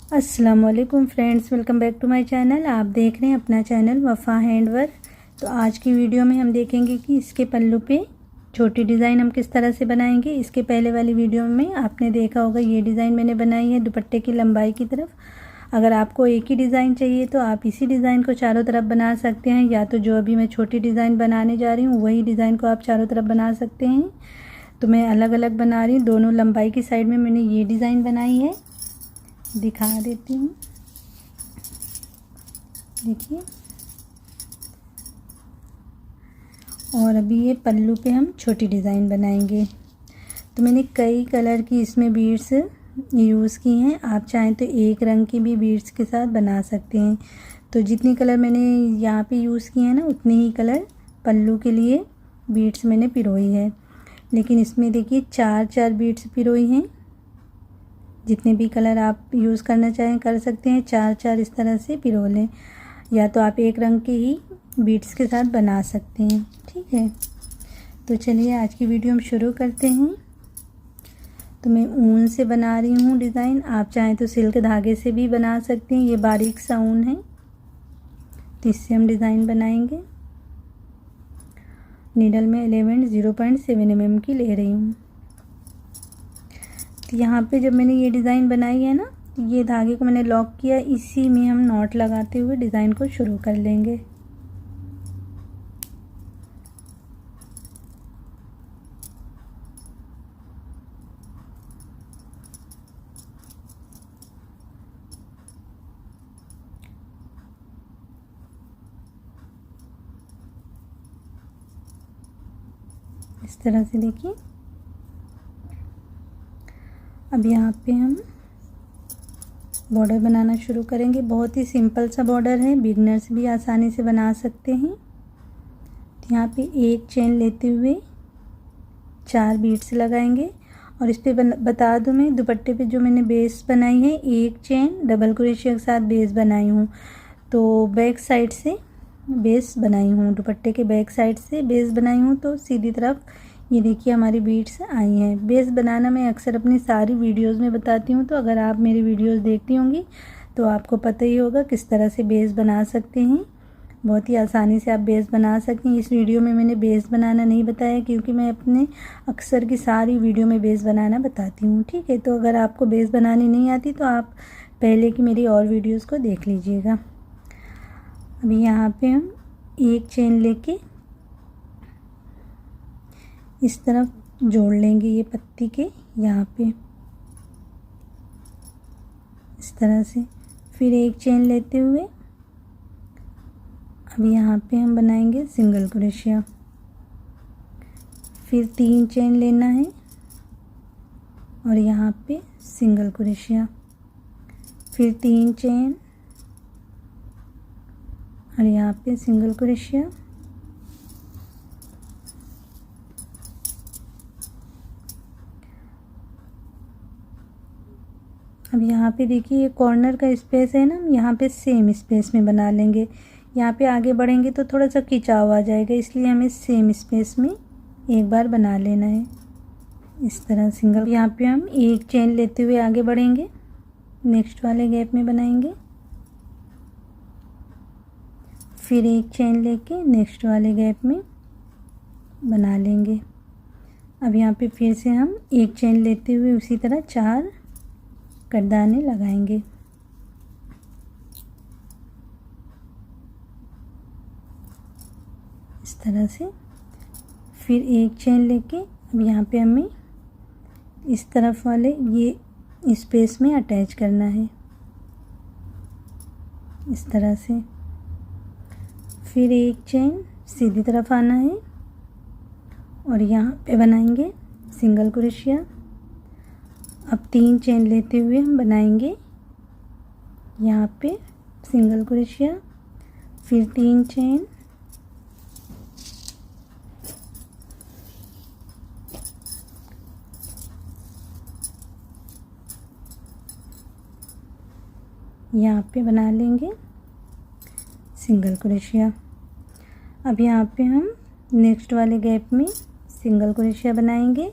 अस्सलामुअलैकुम friends, welcome back to my channel. आप देख रहे हैं अपना चैनल वफ़ा हैंडवर्क। तो आज की वीडियो में हम देखेंगे कि इसके पल्लू पे छोटी डिज़ाइन हम किस तरह से बनाएंगे। इसके पहले वाली वीडियो में आपने देखा होगा ये डिज़ाइन मैंने बनाई है दुपट्टे की लंबाई की तरफ। अगर आपको एक ही डिज़ाइन चाहिए तो आप इसी डिज़ाइन को चारों तरफ बना सकते हैं, या तो जो अभी मैं छोटी डिज़ाइन बनाने जा रही हूँ वही डिज़ाइन को आप चारों तरफ बना सकते हैं। तो मैं अलग अलग बना रही हूँ। दोनों लंबाई की साइड में मैंने ये डिज़ाइन बनाई है, दिखा देती हूँ। देखिए, और अभी ये पल्लू पे हम छोटी डिज़ाइन बनाएंगे। तो मैंने कई कलर की इसमें बीड्स यूज़ की हैं। आप चाहें तो एक रंग की भी बीड्स के साथ बना सकते हैं। तो जितनी कलर मैंने यहाँ पे यूज़ किए हैं ना, उतने ही कलर पल्लू के लिए बीड्स मैंने पिरोई है। लेकिन इसमें देखिए 4 बीड्स पिरोई हैं। जितने भी कलर आप यूज़ करना चाहें कर सकते हैं। 4 इस तरह से पिरो लें, या तो आप एक रंग के ही बीड्स के साथ बना सकते हैं। ठीक है, तो चलिए आज की वीडियो हम शुरू करते हैं। तो मैं ऊन से बना रही हूँ डिज़ाइन। आप चाहें तो सिल्क धागे से भी बना सकते हैं। ये बारीक सा ऊन है, तो इससे हम डिज़ाइन बनाएंगे। नीडल में 0.7 mm की ले रही हूँ। तो यहाँ पे जब मैंने ये डिज़ाइन बनाई है ना, ये धागे को मैंने लॉक किया, इसी में हम नॉट लगाते हुए डिज़ाइन को शुरू कर लेंगे। इस तरह से देखिए। अब यहाँ पे हम बॉर्डर बनाना शुरू करेंगे। बहुत ही सिंपल सा बॉर्डर है, बिगनर्स भी आसानी से बना सकते हैं। तो यहाँ पे एक चेन लेते हुए 4 बीड्स लगाएंगे। और इस पे बता दूँ, मैं दुपट्टे पे जो मैंने बेस बनाई है, एक चेन डबल क्रोशिया के साथ बेस बनाई हूँ। तो बैक साइड से बेस बनाई हूँ, दुपट्टे के बैक साइड से बेस बनाई हूँ। तो सीधी तरफ ये देखिए हमारी बीड्स आई हैं। बेस बनाना मैं अक्सर अपनी सारी वीडियोस में बताती हूँ, तो अगर आप मेरी वीडियोस देखती होंगी तो आपको पता ही होगा किस तरह से बेस बना सकते हैं। बहुत ही आसानी से आप बेस बना सकते हैं। इस वीडियो में मैंने बेस बनाना नहीं बताया, क्योंकि मैं अपने अक्सर की सारी वीडियो में बेस बनाना बताती हूँ। ठीक है, तो अगर आपको बेस बनानी नहीं आती तो आप पहले की मेरी और वीडियोज़ को देख लीजिएगा। अभी यहाँ पर हम एक चेन लेके इस तरफ जोड़ लेंगे, ये पत्ती के यहाँ पे इस तरह से। फिर एक चेन लेते हुए अब यहाँ पे हम बनाएंगे सिंगल क्रोशिया। फिर 3 चेन लेना है और यहाँ पे सिंगल क्रोशिया। फिर 3 चेन और यहाँ पे सिंगल क्रोशिया। अब यहाँ पे देखिए ये कॉर्नर का स्पेस है ना, यहाँ पे सेम स्पेस में बना लेंगे। यहाँ पे आगे बढ़ेंगे तो थोड़ा सा खिंचाव आ जाएगा, इसलिए हमें सेम स्पेस में एक बार बना लेना है इस तरह सिंगल। यहाँ पे हम एक चेन लेते हुए आगे बढ़ेंगे, नेक्स्ट वाले गैप में बनाएंगे। फिर एक चेन लेके नेक्स्ट वाले गैप में बना लेंगे। अब यहाँ पे फिर से हम एक चेन लेते हुए उसी तरह 4 कटदाने लगाएंगे। इस तरह से। फिर एक चेन लेके अब यहाँ पे हमें इस तरफ वाले ये स्पेस में अटैच करना है इस तरह से। फिर एक चेन सीधी तरफ आना है और यहाँ पे बनाएंगे सिंगल क्रोशिया। अब 3 चेन लेते हुए हम बनाएंगे यहाँ पे सिंगल क्रोशिया। फिर 3 चेन, यहाँ पे बना लेंगे सिंगल क्रोशिया। अब यहाँ पे हम नेक्स्ट वाले गैप में सिंगल क्रोशिया बनाएंगे।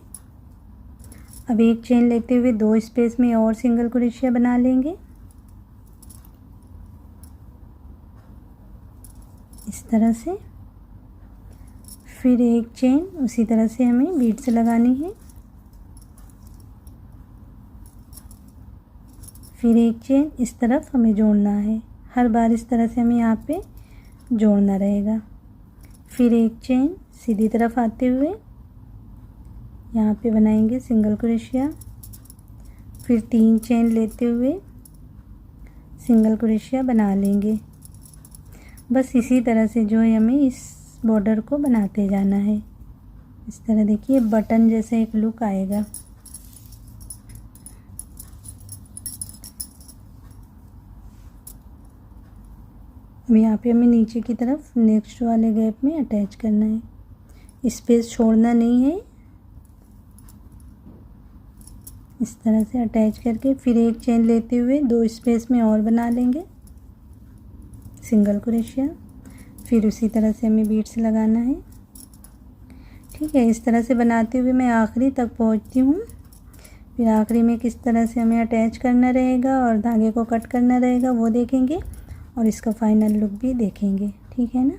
अब एक चेन लेते हुए 2 स्पेस में और सिंगल क्रोशिया बना लेंगे। इस तरह से। फिर एक चेन उसी तरह से हमें बीट से लगानी है। फिर एक चेन इस तरफ हमें जोड़ना है। हर बार इस तरह से हमें यहाँ पे जोड़ना रहेगा। फिर एक चेन सीधी तरफ आते हुए यहाँ पे बनाएंगे सिंगल क्रोशिया। फिर 3 चेन लेते हुए सिंगल क्रोशिया बना लेंगे। बस इसी तरह से जो है हमें इस बॉर्डर को बनाते जाना है। इस तरह देखिए बटन जैसे एक लुक आएगा। अब यहाँ पे हमें नीचे की तरफ नेक्स्ट वाले गैप में अटैच करना है। स्पेस छोड़ना नहीं है। इस तरह से अटैच करके फिर एक चेन लेते हुए 2 स्पेस में और बना लेंगे सिंगल क्रोशिया। फिर उसी तरह से हमें बीट्स लगाना है। ठीक है, इस तरह से बनाते हुए मैं आखिरी तक पहुंचती हूँ। फिर आखिरी में किस तरह से हमें अटैच करना रहेगा और धागे को कट करना रहेगा वो देखेंगे और इसका फाइनल लुक भी देखेंगे। ठीक है ना।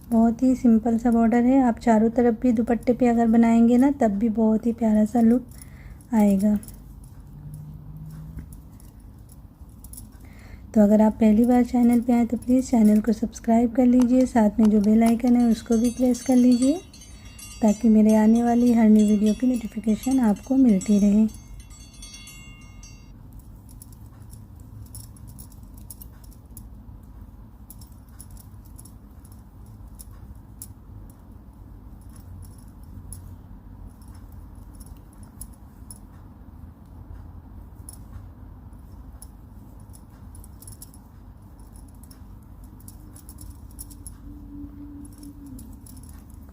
बहुत ही सिंपल सा बॉर्डर है। आप चारों तरफ भी दुपट्टे पे अगर बनाएंगे ना तब भी बहुत ही प्यारा सा लुक आएगा। तो अगर आप पहली बार चैनल पे आए तो प्लीज़ चैनल को सब्सक्राइब कर लीजिए। साथ में जो बेल आइकन है उसको भी प्रेस कर लीजिए ताकि मेरे आने वाली हर न्यू वीडियो की नोटिफिकेशन आपको मिलती रहे।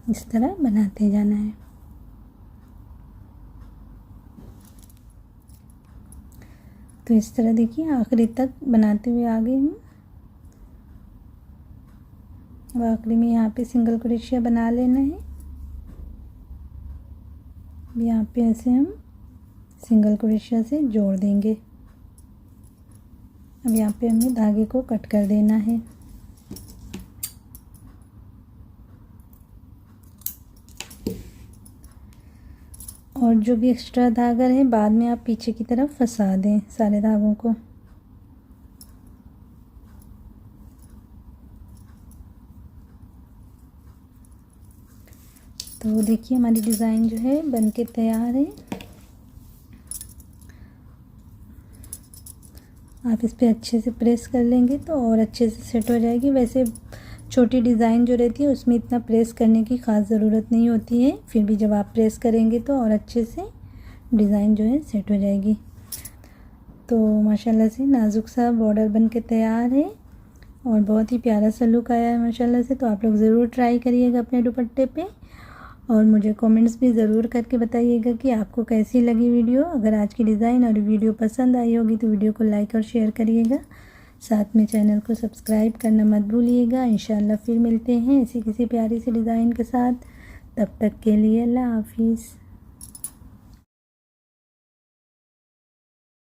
इस तरह बनाते जाना है। तो इस तरह देखिए आखिरी तक बनाते हुए आ गई हूँ। अब आखिरी में यहाँ पे सिंगल क्रोशिया बना लेना है। यहाँ पे ऐसे हम सिंगल क्रोशिया से जोड़ देंगे। अब यहाँ पे हमें धागे को कट कर देना है। और जो भी एक्स्ट्रा धागा है बाद में आप पीछे की तरफ फंसा दें सारे धागों को। तो देखिए हमारी डिज़ाइन जो है बनके तैयार है। आप इस पे अच्छे से प्रेस कर लेंगे तो और अच्छे से सेट हो जाएगी। वैसे छोटी डिज़ाइन जो रहती है उसमें इतना प्रेस करने की ख़ास ज़रूरत नहीं होती है, फिर भी जब आप प्रेस करेंगे तो और अच्छे से डिज़ाइन जो है सेट हो जाएगी। तो माशाल्लाह से नाजुक सा बॉर्डर बन के तैयार है और बहुत ही प्यारा सा लुक आया है माशाल्लाह से। तो आप लोग ज़रूर ट्राई करिएगा अपने दुपट्टे पे और मुझे कमेंट्स भी ज़रूर करके बताइएगा कि आपको कैसी लगी वीडियो। अगर आज की डिज़ाइन और वीडियो पसंद आई होगी तो वीडियो को लाइक और शेयर करिएगा। साथ में चैनल को सब्सक्राइब करना मत भूलिएगा। इंशाल्लाह फिर मिलते हैं ऐसी किसी प्यारी सी डिज़ाइन के साथ। तब तक के लिए अल्लाह हाफिज़।